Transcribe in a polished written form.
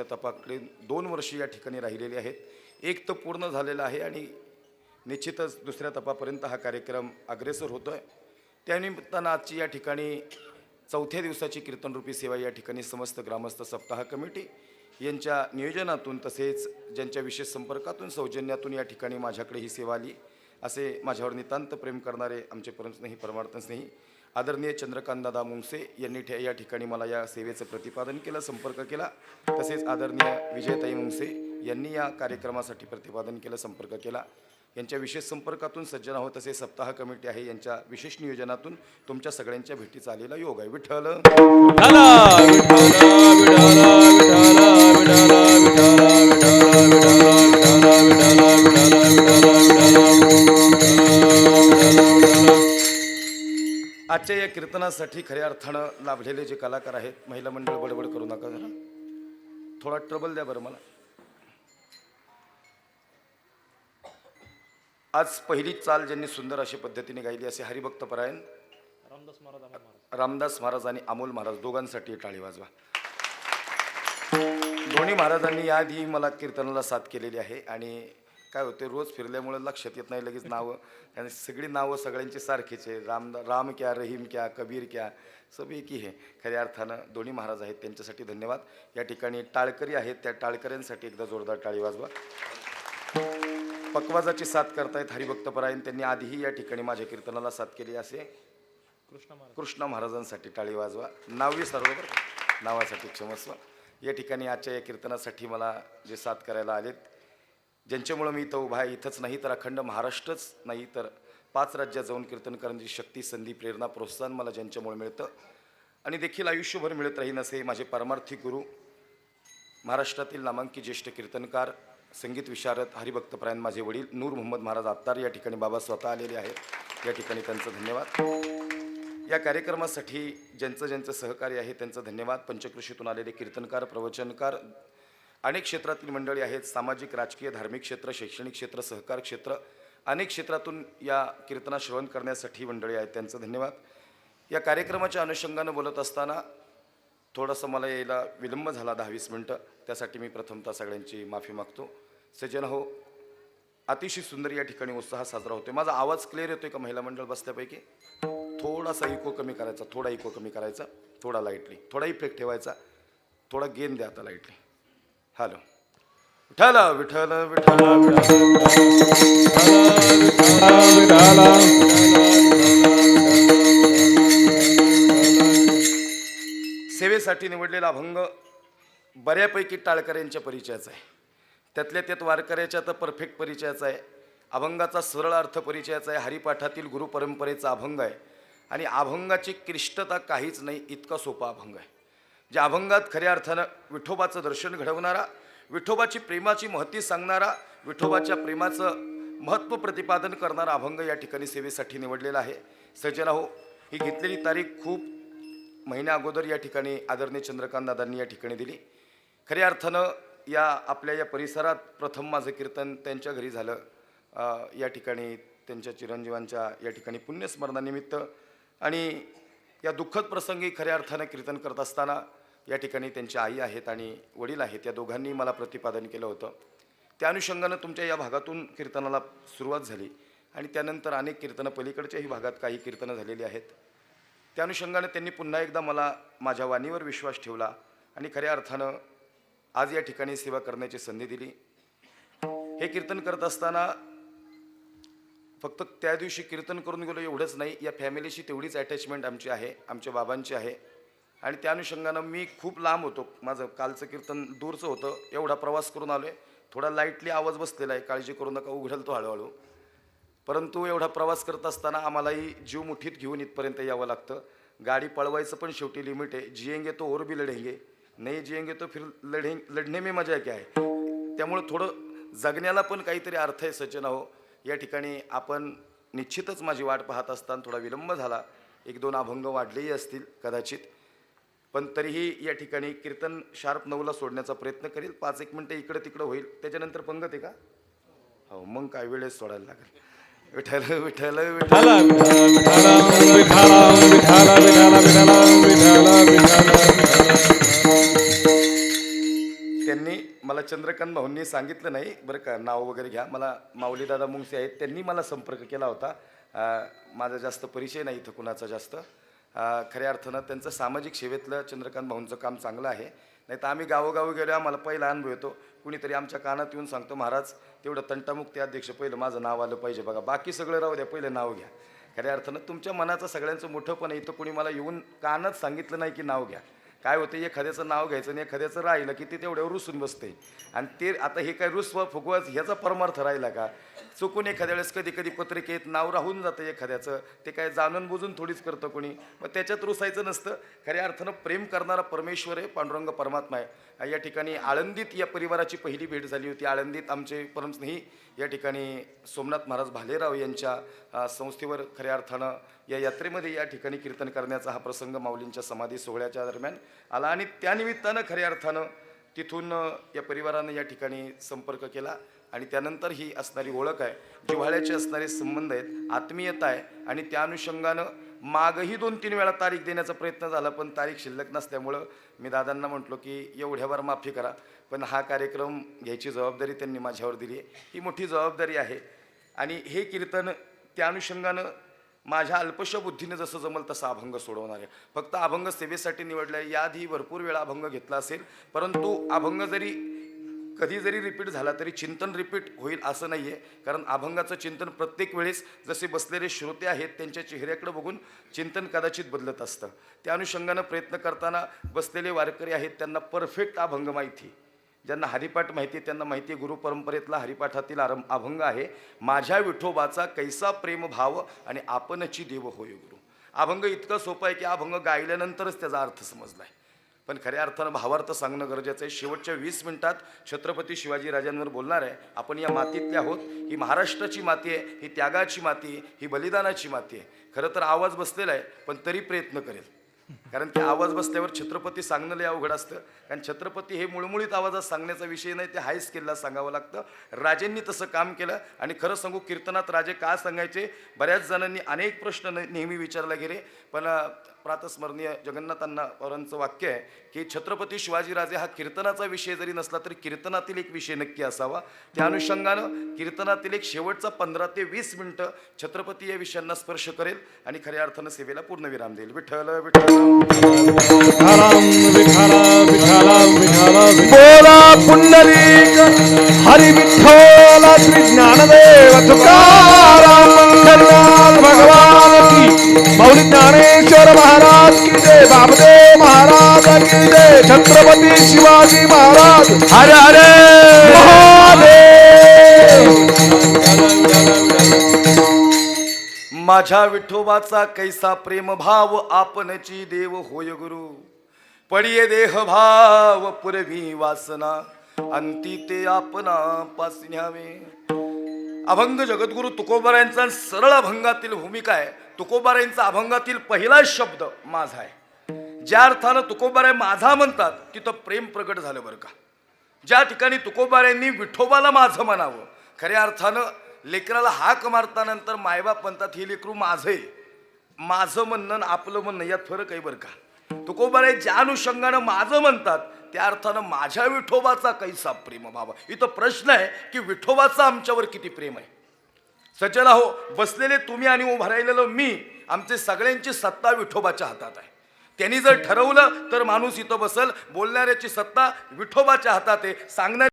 दुसऱ्या तपाकडे 2 वर्ष या ठिकाणी राहिलेले आहेत. एक तर पूर्ण झालेलं आहे आणि निश्चितच दुसऱ्या तपापर्यंत हा कार्यक्रम अग्रेसर होतो आहे. त्यानिमित्तानं आजची या ठिकाणी 4थ्या दिवसाची कीर्तनरूपी सेवा या ठिकाणी समस्त ग्रामस्थ सप्ताह कमिटी यांच्या नियोजनातून तसेच ज्यांच्या विशेष संपर्कातून सौजन्यातून या ठिकाणी माझ्याकडे ही सेवा आली असे माझ्यावर नितांत प्रेम करणारे आमचे परमस्नेही परमार्थस्नेही आदरणीय चंद्रकांतदादा मुंगसे यांनी या ठिकाणी मला या सेवेचं प्रतिपादन केलं, संपर्क केला. तसेच आदरणीय विजयताई मुंगसे यांनी या कार्यक्रमासाठी प्रतिपादन केलं, संपर्क केला. यांच्या विशेष संपर्कातून सज्जन आहोत. तसे सप्ताह कमिटी आहे यांच्या विशेष नियोजनातून तुमच्या सगळ्यांच्या भेटीचा आलेला योग आहे. विठ्ठल आजच्या या कीर्तनासाठी खऱ्या अर्थानं लाभलेले जे कलाकार आहेत, महिला मंडळ बडबड करू नका जरा, थोडा ट्रबल द्या बरं मला. आज पहिली चाल ज्यांनी सुंदर अशा पद्धतीने गायली असे हरिभक्त परायण रामदास महाराज आणि अमोल महाराज दोघांसाठी टाळी वाजवा. दोन्ही महाराजांनी याआधी मला कीर्तनाला साथ केलेली आहे आणि काय होते रोज फिरल्यामुळे लक्षात येत नाही लगेच नावं, आणि सगळी नावं सगळ्यांची सारखीच आहे. राम क्या, रहीम क्या, कबीर क्या, सब एक ही है. खऱ्या अर्थानं दोन्ही महाराज आहेत, त्यांच्यासाठी धन्यवाद. या ठिकाणी टाळकरी आहेत, त्या टाळकऱ्यांसाठी एकदा जोरदार टाळी वाजवा. पकवाजाची साथ करतायत हरिभक्त परायण, त्यांनी आधीही या ठिकाणी माझ्या कीर्तनाला साथ केली असे कृष्णा महाराजांसाठी टाळी वाजवा. नावी सर्ववर नावासाठी क्षमस्व. या ठिकाणी आजच्या या कीर्तनासाठी मला जे साथ करायला आलेत, ज्यांच्यामुळं मी इथं उभा आहे, इथंच नाही तर अखंड महाराष्ट्रच नाही तर 5 राज्यात जाऊन कीर्तन करण्याची शक्ती, संधी, प्रेरणा, प्रोत्साहन मला ज्यांच्यामुळे मिळतं आणि देखील आयुष्यभर मिळत राहीन असे माझे परमार्थी गुरु, महाराष्ट्रातील नामांकित ज्येष्ठ कीर्तनकार, संगीत विशारद, हरिभक्त परायण माझे वडील नूर मोहम्मद महाराज आत्तार. या ठिकाणी बाबा स्वतः आलेले आहेत, या ठिकाणी त्यांचं धन्यवाद. या कार्यक्रमासाठी ज्यांचं सहकार्य आहे त्यांचं धन्यवाद. पंचकृषीतून आलेले कीर्तनकार, प्रवचनकार, अनेक क्षेत्रातील मंडळी आहेत, सामाजिक, राजकीय, धार्मिक क्षेत्र, शैक्षणिक क्षेत्र, सहकार क्षेत्र, अनेक क्षेत्रातून या कीर्तना श्रवण करण्यासाठी मंडळी आहेत, त्यांचं धन्यवाद. या कार्यक्रमाच्या अनुषंगानं बोलत असताना थोडंसं मला यायला विलंब झाला 10-20 मिनटं, त्यासाठी मी प्रथमतः सगळ्यांची माफी मागतो. सज्जन हो, अतिशय सुंदर या ठिकाणी उत्साह साजरा होतोय. माझा आवाज क्लिअर येतोय का महिला मंडळ बसल्यापैकी? थोडासा इको कमी करायचा, थोडा इको कमी करायचा, थोडा लाईटली, थोडा इफेक्ट ठेवायचा, थोडा गेन द्या आता लाईटली. हॅलो. विठ्ठल विठ्ठल विठ्ठल सेवेसाठी निवडलेला अभंग बऱ्यापैकी टाळकऱ्यांच्या परिचयाचा आहे, त्यातल्या त्यात वारकऱ्याच्या तर परफेक्ट परिचयाचा आहे. अभंगाचा सरळ अर्थ परिचयाचा आहे. हरिपाठातील गुरुपरंपरेचा अभंग आहे आणि अभंगाची क्लिष्टता काहीच नाही, इतका सोपा अभंग आहे. ज्या अभंगात खऱ्या अर्थानं विठोबाचं दर्शन घडवणारा, विठोबाची प्रेमाची महती सांगणारा, विठोबाच्या प्रेमाचं महत्त्व प्रतिपादन करणारा अभंग या ठिकाणी सेवेसाठी निवडलेला आहे. सज्जन हो, ही घेतलेली तारीख खूप महिन्या अगोदर या ठिकाणी आदरणीय चंद्रकांत दादांनी या ठिकाणी दिली. खऱ्या अर्थानं या आपल्या या परिसरात प्रथम माझं कीर्तन त्यांच्या घरी झालं. या ठिकाणी त्यांच्या चिरंजीवांच्या या ठिकाणी पुण्यस्मरणानिमित्त आणि या दुःखद प्रसंगी खऱ्या अर्थानं कीर्तन करत असताना या ठिकाणी त्यांच्या आई आहेत आणि वडील आहेत, या दोघांनी मला प्रतिपादन केलं होतं. त्या अनुषंगानं तुमच्या या भागातून कीर्तनाला सुरुवात झाली आणि त्यानंतर अनेक कीर्तनं पलीकडच्याही भागात काही कीर्तनं झालेली आहेत. त्या अनुषंगानं त्यांनी पुन्हा एकदा मला माझ्या वाणीवर विश्वास ठेवला आणि खऱ्या अर्थानं आज या ठिकाणी सेवा करण्याची संधी दिली. हे कीर्तन करत असताना फक्त त्या दिवशी कीर्तन करून गेलो एवढंच नाही, या फॅमिलीशी तेवढीच अटॅचमेंट आमची आहे, आमच्या बाबांची आहे आणि त्या अनुषंगानं मी खूप लांब होतो. माझं कालचं कीर्तन दूरचं होतं, एवढा प्रवास करून आलो आहे. थोडा लाईटली आवाज बसलेला आहे, काळजी करू नका, उघडेल तो हळूहळू. परंतु एवढा प्रवास करत असताना आम्हालाही जीव मुठीत घेऊन इथपर्यंत यावं लागतं. गाडी पळवायचं पण शेवटी लिमिट आहे. जिएंगे तो और भी लढेंगे, नाही जिएंगे तो फिर लढणे में मजा क्या आहे. त्यामुळं थोडं जगण्याला पण काहीतरी अर्थ आहे. सज्जन हो, या ठिकाणी आपण निश्चितच माझी वाट पाहत असताना थोडा विलंब झाला, 1-2 अभंग वाढलेही असतील कदाचित, पण तरीही या ठिकाणी कीर्तन शार्प 9ला सोडण्याचा प्रयत्न करेल. 5-1 मिनटं इकडं तिकडं होईल, त्याच्यानंतर पंगत आहे का? हो, मग काय वेळेस सोडायला लागेल. विठ्ठल विठ्ठल विठ्ठल त्यांनी मला चंद्रकांत भाऊंनी सांगितलं नाही बरं का, नाव वगैरे घ्या, मला माऊलीदादा मुंगसे आहेत, त्यांनी मला संपर्क केला होता. माझा जास्त परिचय नाही इथं कुणाचा जास्त. खऱ्या अर्थानं त्यांचं सामाजिक सेवेतलं चंद्रकांत भाऊंचं काम चांगलं आहे. नाही तर आम्ही गावोगावी गेलो, आम्हाला पहिला अनुभव येतो, कुणीतरी आमच्या कानात येऊन सांगतो, महाराज तेवढं तंटामुक्ती अध्यक्ष पहिलं माझं नाव आलं पाहिजे बघा, बाकी सगळं राहू द्या, पहिलं नाव घ्या. खऱ्या अर्थानं तुमच्या मनाचं सगळ्यांचं मोठं पण इथं कुणी मला येऊन कानात सांगितलं नाही की नाव घ्या. काय होतं, एखाद्याचं नाव घ्यायचं आणि एखाद्याचं राहिलं की ते तेवढ्यावर रुसून बसते, आणि ते आता हे काय रुसवा फुगवा ह्याचा परमार्थ राहिला का? चुकून एखाद्या वेळेस कधी कधी पत्रिकेत नाव राहून जातं एखाद्याचं, ते काय जाणून बुजून थोडीच करतं कोणी, मग त्याच्यात रुसायचं नसतं. खऱ्या अर्थानं प्रेम करणारा परमेश्वर आहे, पांडुरंग परमात्मा आहे. या ठिकाणी आळंदीत या परिवाराची पहिली भेट झाली होती. आळंदीत आमचे परमस्नेही या ठिकाणी सोमनाथ महाराज भालेराव यांच्या संस्थेवर खऱ्या अर्थानं या यात्रेमध्ये या ठिकाणी कीर्तन करण्याचा हा प्रसंग माऊलींच्या समाधी सोहळ्याच्या दरम्यान आला, आणि त्यानिमित्तानं खऱ्या अर्थानं तिथून या परिवारानं या ठिकाणी संपर्क केला, आणि त्यानंतर ही असणारी ओळख आहे, जिव्हाळ्याचे असणारे संबंध आहेत, आत्मीयता आहे, आणि त्या अनुषंगानं मागही 2-3 वेळा तारीख देण्याचा प्रयत्न झाला, पण तारीख शिल्लक नसल्यामुळं मी दादांना म्हटलो की एवढ्यावर माफी करा, पण हा कार्यक्रम घ्यायची जबाबदारी त्यांनी माझ्यावर दिली आहे, ही मोठी जबाबदारी आहे. आणि हे कीर्तन त्या अनुषंगानं माझ्या अल्पशा बुद्धीने जसं जमल तसं अभंग सोडवणार आहे. फक्त अभंग सेवेसाठी निवडलं आहे. याआधी भरपूर वेळा अभंग घेतला असेल, परंतु अभंग जरी कधी जरी रिपीट झाला तरी चिंतन रिपीट होईल असं नाही आहे, कारण अभंगाचं चिंतन प्रत्येक वेळेस जसे बसलेले श्रोते आहेत त्यांच्या चेहऱ्याकडे बघून चिंतन कदाचित बदलत असतं. त्या अनुषंगानं प्रयत्न करताना बसलेले वारकरी आहेत त्यांना परफेक्ट अभंग माहिती, ज्यांना हरिपाठ माहिती आहे त्यांना माहिती आहे, गुरुपरंपरेतला हरिपाठातील अभंग आहे, माझ्या विठोबाचा कैसा प्रेम भाव आणि आपणची देव होय गुरु. अभंग इतकं सोपं आहे की अभंग गायल्यानंतरच त्याचा अर्थ समजला आहे, पण खऱ्या अर्थानं भावार्थ सांगणं गरजेचं आहे. शेवटच्या 20 मिनिटात छत्रपती शिवाजी राजांवर बोलणार आहे. आपण या मातीतले आहोत, ही महाराष्ट्राची माती आहे, ही त्यागाची माती आहे, ही बलिदानाची माती आहे. खरं तर आवाज बसलेला आहे, पण तरी प्रयत्न करेल, कारण की आवाज बसल्यावर छत्रपती सांगणं लय अवघड असतं, कारण छत्रपती हे मुळमुळीत आवाजात सांगण्याचा विषय नाही, ते हाय स्केलला सांगावं लागतं. राजेंनी तसं काम केलं, आणि खरं सांगू कीर्तनात राजे का सांगायचे, बऱ्याच जणांनी अनेक प्रश्न नेहमी विचारला गेले, पण प्रातस्मरणीय जगन्नाथांना पवारांचं वाक्य आहे की छत्रपती शिवाजीराजे हा कीर्तनाचा विषय जरी नसला तरी कीर्तनातील एक विषय नक्की असावा. त्या अनुषंगानं कीर्तनातील एक शेवटचा 15 ते 20 मिनिटं छत्रपती या विषयांना स्पर्श करेल आणि खऱ्या अर्थानं सेवेला पूर्णविराम देईल. विठ्ठल विठ्ठल बोला पुंडलिक हरी विठ्ठल श्री ज्ञानदेव तुकाराम पंढरीनाथ भगवान की, मौली ज्ञानेश्वर महाराज की जय, बाबदेव महाराज की जय, छत्रपती शिवाजी महाराज हर हरे महादेव. माझ्या विठोबाचा कैसा प्रेम भाव आपणची देव होय गुरु, पडिये देह भाव पुरवी वासना, अंती ते आपणा पास न्यावे. अभंग जगद्गुरु तुकोबारायांचा सरळ अभंगातील भूमिका आहे. तुकोबारायांचा अभंगातील पहिला शब्द माझा आहे. ज्या अर्थानं तुकोबाराय माझा म्हणतात तिथं प्रेम प्रगट झालं बरं का. ज्या ठिकाणी तुकोबारायांनी विठोबाला माझं म्हणावं, खऱ्या अर्थानं लेकराला हाक मारतानंतर मायबाप म्हणतात हे लेकरू माझे, माझं म्हणणं आपलं म्हणणं यात फरक आहे बरं का. तुकोबाराय ज्या अनुषंगानं माझं म्हणतात त्या अर्थानं माझ्या विठोबाचा कैसा प्रेम भाव. इथं प्रश्न आहे की विठोबाचा आमच्यावर किती प्रेम आहे. सज्जन हो, बसलेले तुम्ही आणि उभं राहिलेलं मी, आमचे सगळ्यांची सत्ता विठोबाच्या हातात आहे. त्यांनी जर ठरवलं तर माणूस इथं बसल, बोलणाऱ्याची सत्ता विठोबाच्या हातात आहे, सांगणारी